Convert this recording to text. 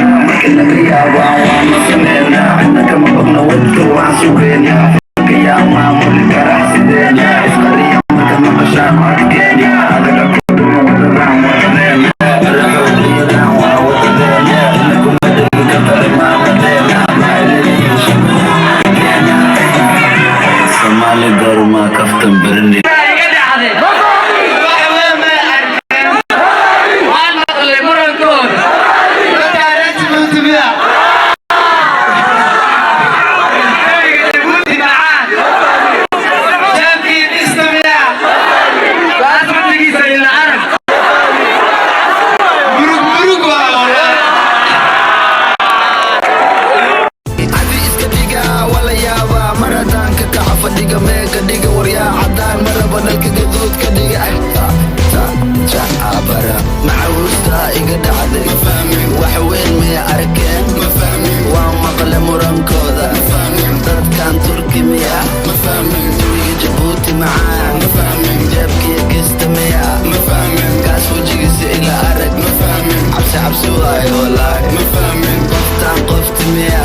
marka laga yaabaa waa ma sameynaa cidna kama qabna wadka waan sugeynaa yaa maamuli karaa sideena isqariya marka maqashaan codkeena adaga kudhuma wadadaan wadadeena raxoodiyadaan waa wadadeena inakuma dhegi kartale maamadeena Somali garuma kaftan berni fadhiga meega dhiga waryaa cadaan maraba nalka gaduud ka dhiga abara macawusta iga dhacday wax weyn miya arkeen waa maqle murankooda dadkan turki miya wiga jabuuti macaan jeebkiya gesta miya kaas wajigiisa ila arag cabsi cabsi waayo walaay qoftaan qofti miya